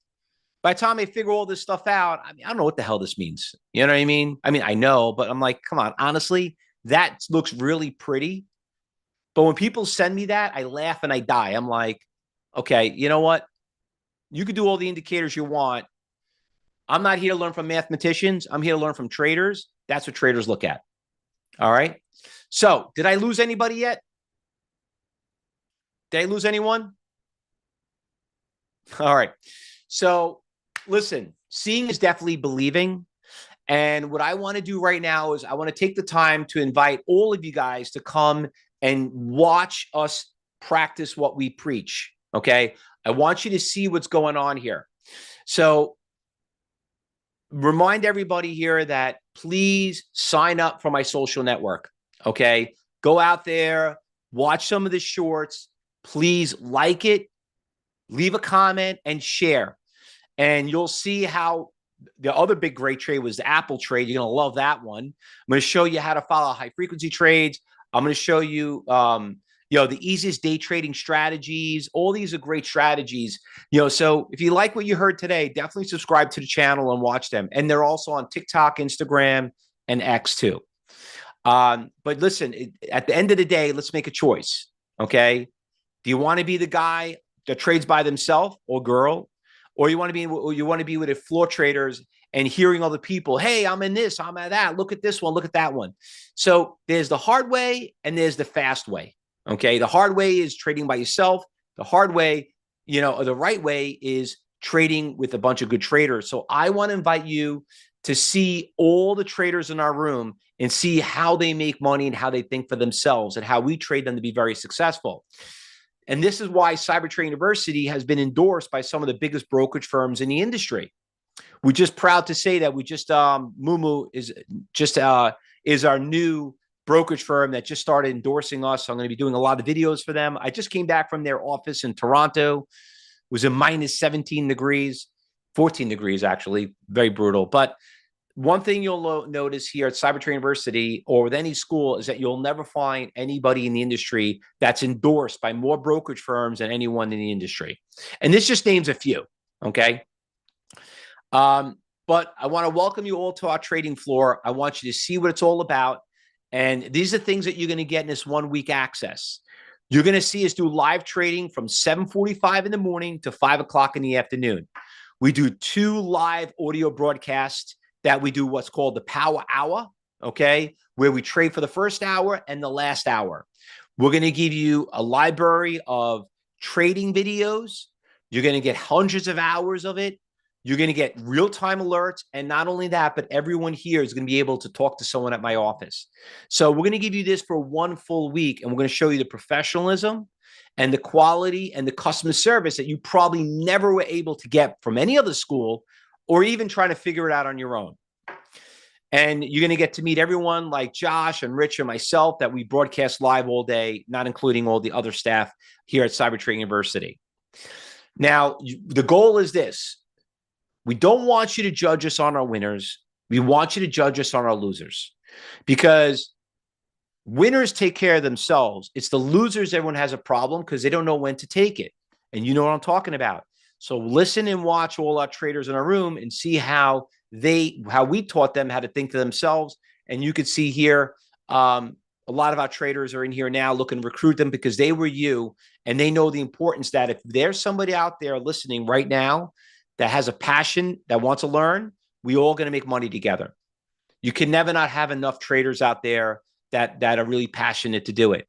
By the time they figure all this stuff out, I don't know what the hell this means. You know what I mean? I know, but I'm like, come on, honestly, that looks really pretty. But when people send me that, I laugh and I die. I'm like, okay, you know what? You can do all the indicators you want. I'm not here to learn from mathematicians. I'm here to learn from traders. That's what traders look at. All right. So did I lose anybody yet? Did I lose anyone? All right. So listen, seeing is definitely believing. And what I want to do right now is I want to take the time to invite all of you guys to come and watch us practice what we preach. Okay. I want you to see what's going on here. So remind everybody here that please sign up for my social network. Okay. Go out there, watch some of the shorts. Please like it, leave a comment, and share. And you'll see how the other big great trade was the Apple trade. You're going to love that one. I'm going to show you how to follow high frequency trades. I'm going to show you, the easiest day trading strategies. All these are great strategies. So if you like what you heard today, definitely subscribe to the channel and watch them. And they're also on TikTok, Instagram, and X too. But listen, at the end of the day, let's make a choice. Okay. Do you want to be the guy that trades by themselves or girl? Or you want to be with the floor traders and hearing other people, hey, I'm in this, I'm at that, look at this one, look at that one. So there's the hard way and there's the fast way. Okay. The hard way is trading by yourself. The hard way, or the right way is trading with a bunch of good traders. So I want to invite you to see all the traders in our room and see how they make money and how they think for themselves and how we trade them to be very successful. And this is why Cybertrade University has been endorsed by some of the biggest brokerage firms in the industry. We're just proud to say that we just Mumu is our new brokerage firm that just started endorsing us. So I'm going to be doing a lot of videos for them. I just came back from their office in Toronto. It was a minus 17 degrees, 14 degrees actually, very brutal. But one thing you'll notice here at Cybertrade University or with any school is that you'll never find anybody in the industry that's endorsed by more brokerage firms than anyone in the industry. And this just names a few, okay? But I want to welcome you all to our trading floor. I want you to see what it's all about. And these are things that you're going to get in this 1 week access. You're going to see us do live trading from 7:45 in the morning to 5 o'clock in the afternoon. We do 2 live audio broadcasts that we do what's called the power hour, okay, where we trade for the first hour and the last hour. We're going to give you a library of trading videos. You're going to get hundreds of hours of it. You're going to get real-time alerts. And not only that, but everyone here is going to be able to talk to someone at my office. So we're going to give you this for 1 full week, and we're going to show you the professionalism and the quality and the customer service that you probably never were able to get from any other school or even trying to figure it out on your own. And you're going to get to meet everyone like Josh and Rich and myself that we broadcast live all day, not including all the other staff here at Cybertrade University. Now, the goal is this. We don't want you to judge us on our winners. We want you to judge us on our losers because winners take care of themselves. It's the losers everyone has a problem because they don't know when to take it. And you know what I'm talking about. So listen and watch all our traders in our room and see how we taught them how to think to themselves. And you could see here, a lot of our traders are in here now looking to recruit them because they were you and they know the importance that if there's somebody out there listening right now that has a passion that wants to learn, we all going to make money together. You can never not have enough traders out there that are really passionate to do it.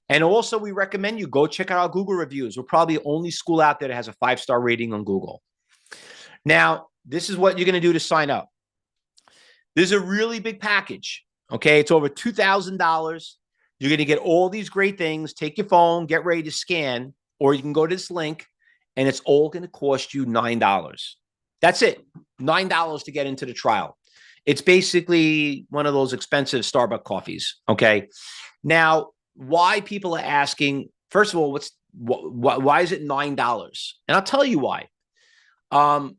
And also, we recommend you go check out our Google reviews. We're probably the only school out there that has a 5-star rating on Google. Now, this is what you're going to do to sign up. There's a really big package, okay? It's over $2,000. You're going to get all these great things. Take your phone, get ready to scan, or you can go to this link, and it's all going to cost you $9. That's it, $9 to get into the trial. It's basically one of those expensive Starbucks coffees, okay? Now, why people are asking, first of all, why is it $9? And I'll tell you why.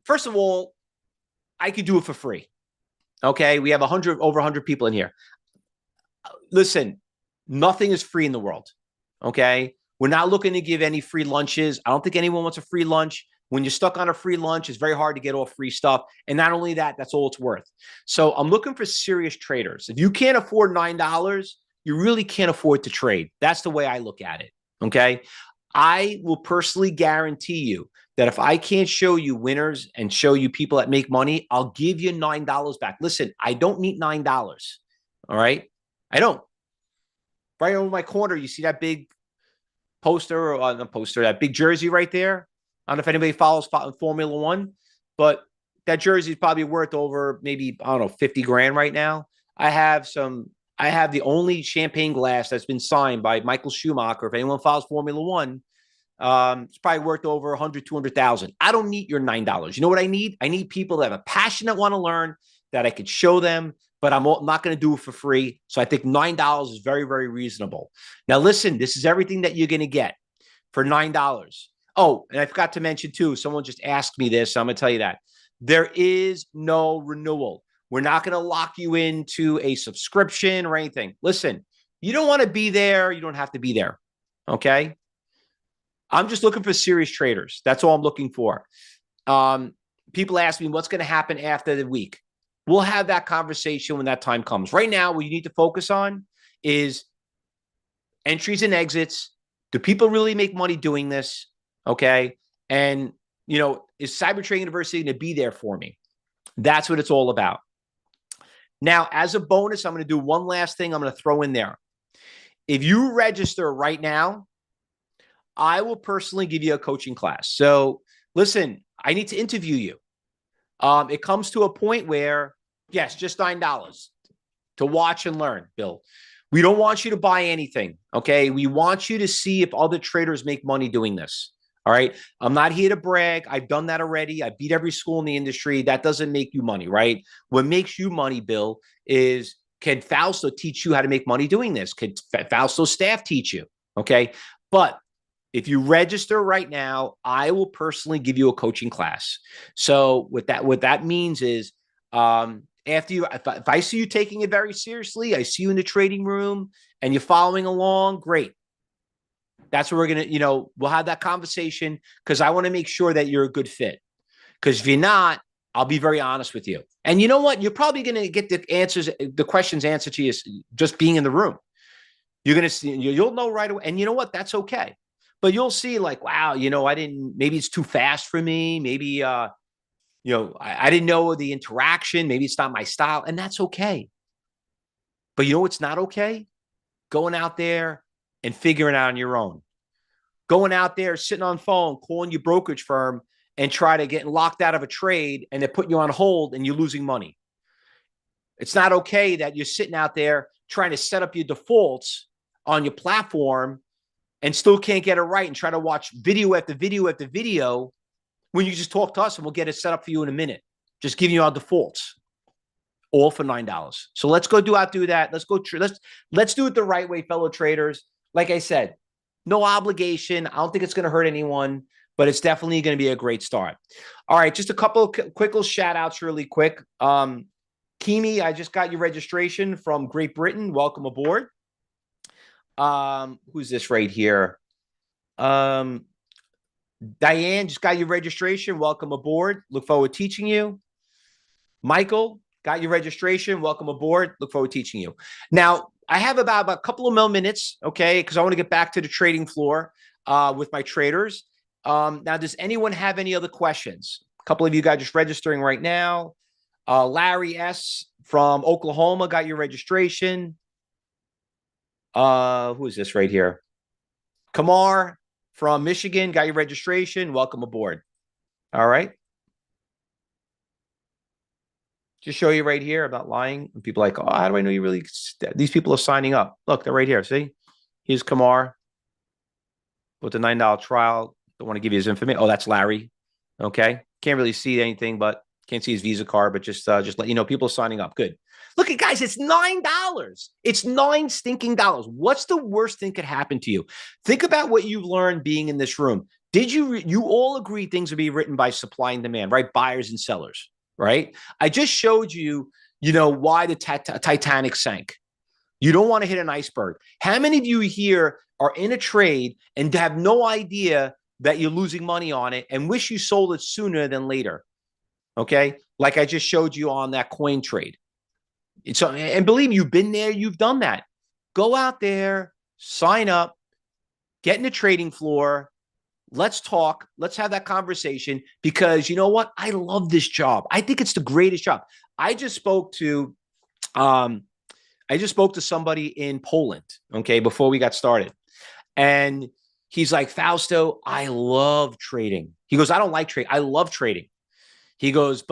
First of all, I could do it for free. Okay. We have over 100 people in here. Listen, nothing is free in the world. Okay. We're not looking to give any free lunches. I don't think anyone wants a free lunch. When you're stuck on a free lunch, it's very hard to get all free stuff. And not only that, that's all it's worth. So I'm looking for serious traders. If you can't afford $9, you really can't afford to trade. That's the way I look at it. Okay. I will personally guarantee you that if I can't show you winners and show you people that make money, I'll give you $9 back. Listen, I don't need $9. All right. I don't. Right over my corner, you see that big poster or that big jersey right there. I don't know if anybody follows Formula One, but that jersey is probably worth over maybe, I don't know, 50 grand right now. I have the only champagne glass that's been signed by Michael Schumacher. If anyone follows Formula One, It's probably worth over 100, 200,000. I don't need your $9. You know what I need? I need people that have a passion that want to learn, that I could show them, but I'm not going to do it for free. So I think $9 is very, very reasonable. Now, listen, this is everything that you're going to get for $9. Oh, and I forgot to mention too, someone just asked me this. So I'm going to tell you that there is no renewal. We're not going to lock you into a subscription or anything. Listen, you don't want to be there. You don't have to be there. Okay. I'm just looking for serious traders. That's all I'm looking for. People ask me what's going to happen after the week. We'll have that conversation when that time comes. Right now, what you need to focus on is entries and exits. Do people really make money doing this? Okay. And, is Cyber Trading University going to be there for me? That's what it's all about. Now, as a bonus, I'm going to do one last thing I'm going to throw in there. If you register right now, I will personally give you a coaching class. So listen, I need to interview you. It comes to a point where, yes, just $9 to watch and learn, Bill. We don't want you to buy anything, okay? We want you to see if other traders make money doing this, all right? I'm not here to brag. I've done that already. I beat every school in the industry. That doesn't make you money, right? What makes you money, Bill, is can Fausto teach you how to make money doing this? Can Fausto's staff teach you, okay? But if you register right now, I will personally give you a coaching class. So what that means is, after you, if I see you taking it very seriously, I see you in the trading room and you're following along, great. That's what we're going to, we'll have that conversation because I want to make sure that you're a good fit. Because if you're not, I'll be very honest with you. And you know what? You're probably going to get the questions answered to you just being in the room. You're going to see, you'll know right away. And you know what? That's okay. But you'll see like, wow, maybe it's too fast for me. Maybe, I didn't know the interaction. Maybe it's not my style. And that's okay. But you know what's not okay? Going out there and figuring it out on your own. Going out there, sitting on phone, calling your brokerage firm and try to get locked out of a trade and they're putting you on hold and you're losing money. It's not okay that you're sitting out there trying to set up your defaults on your platform and still can't get it right and try to watch video after video after video when you just talk to us and we'll get it set up for you in a minute. Just giving you our defaults, all for $9. So let's go do that. Let's do it the right way, fellow traders. Like I said, no obligation. I don't think it's going to hurt anyone, but it's definitely going to be a great start. All right, just a couple of quick little shout outs really quick. Kimi, I just got your registration from Great Britain. Welcome aboard. Who's this right here? Diane just got your registration. Welcome aboard. Look forward to teaching you. Michael got your registration. Welcome aboard. Look forward to teaching you. Now, I have about a couple of more minutes, okay, because I want to get back to the trading floor with my traders. Now, does anyone have any other questions? A couple of you guys just registering right now. Larry S. from Oklahoma got your registration. Who is this right here? Kamar from Michigan got your registration. Welcome aboard. All right. Just show you right here about lying. And people are like, oh, how do I know you really? These people are signing up. Look, they're right here. See, here's Kamar with the $9 trial. Don't want to give you his information. Oh, that's Larry. Okay, can't really see anything, but can't see his Visa card. But just let you know, people are signing up. Good. Look at guys, it's $9. It's $9 stinking dollars. What's the worst thing could happen to you? Think about what you've learned being in this room. Did you all agree things would be written by supply and demand, right? Buyers and sellers, right? I just showed you, why the Titanic sank. You don't want to hit an iceberg. How many of you here are in a trade and have no idea that you're losing money on it and wish you sold it sooner than later? Okay. Like I just showed you on that coin trade. So, and believe me, you've been there, you've done that. Go out there, sign up, get in the trading floor. Let's talk. Let's have that conversation because you know what? I love this job. I think it's the greatest job. I just spoke to somebody in Poland, okay, before we got started. And he's like, Fausto, I love trading. He goes, I don't like trading. I love trading. He goes,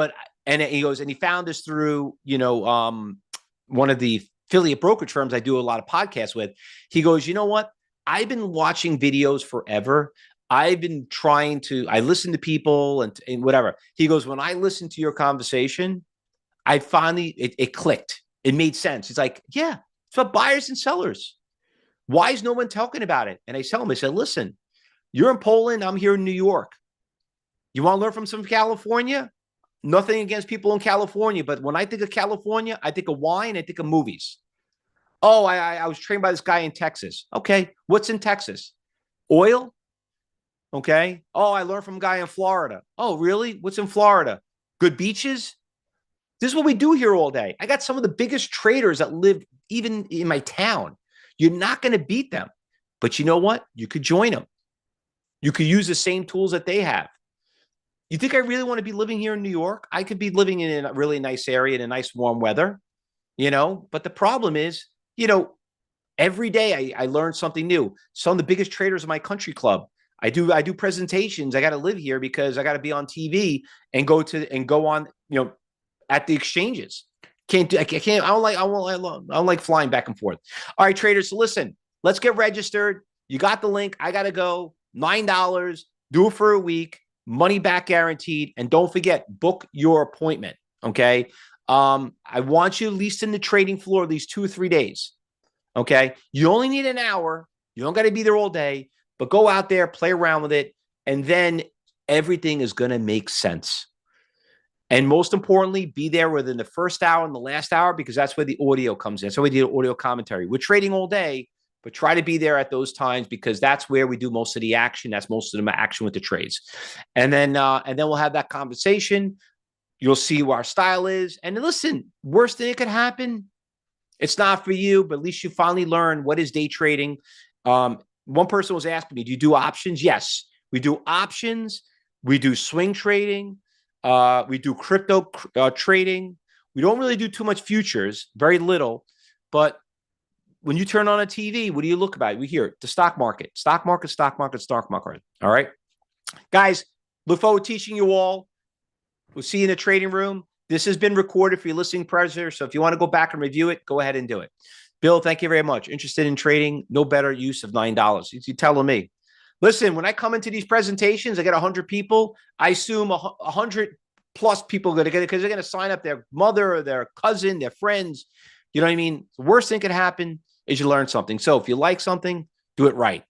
and he found us through, one of the affiliate brokerage firms I do a lot of podcasts with. He goes, you know what? I've been watching videos forever. I've been trying to, I listen to people and whatever. He goes, when I listen to your conversation, I finally, it clicked. It made sense. It's like, yeah, it's about buyers and sellers. Why is no one talking about it? And I tell him, I said, listen, you're in Poland. I'm here in New York. You want to learn from some California? Nothing against people in California, but when I think of California, I think of wine, I think of movies. Oh, I was trained by this guy in Texas. Okay, what's in Texas? Oil? Okay. Oh, I learned from a guy in Florida. Oh, really? What's in Florida? Good beaches? This is what we do here all day. I got some of the biggest traders that live even in my town. You're not going to beat them. But you know what? You could join them. You could use the same tools that they have. You think I really want to be living here in New York? I could be living in a really nice area in a nice warm weather, but the problem is, every day I learn something new. Some of the biggest traders in my country club. I do presentations. I got to live here because I got to be on TV and go on, at the exchanges. Can't do, I can't, I don't like flying back and forth. All right, traders. So listen, let's get registered. You got the link. I got to go. $9. Do it for a week. Money back guaranteed. And don't forget, book your appointment. Okay. I want you at least in the trading floor at least 2 or 3 days. Okay. You only need an hour. You don't got to be there all day, but go out there, play around with it. And then everything is going to make sense. And most importantly, be there within the first hour and the last hour, because that's where the audio comes in. So we do audio commentary. We're trading all day, but try to be there at those times because that's where we do most of the action. That's most of the action with the trades. And then we'll have that conversation. You'll see what our style is. And listen, worst thing that could happen, it's not for you, but at least you finally learn what is day trading. One person was asking me, do you do options? Yes, we do options. We do swing trading. We do crypto trading. We don't really do too much futures, very little. But when you turn on a TV, what do you look about? We hear the stock market, stock market, stock market, stock market. All right, guys, look forward to teaching you all. We'll see you in the trading room. This has been recorded for your listening pleasure. So if you want to go back and review it, go ahead and do it. Bill, thank you very much. Interested in trading? No better use of $9. You're telling me. Listen, when I come into these presentations, I get 100 people. I assume 100 plus people are going to get it because they're going to sign up their mother or their cousin, their friends. You know what I mean? The worst thing could happen is you learn something. So if you like something, do it right.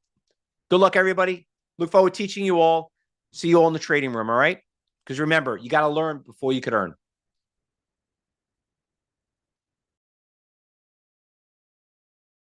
Good luck, everybody. Look forward to teaching you all. See you all in the trading room, all right? Because remember, you got to learn before you could earn.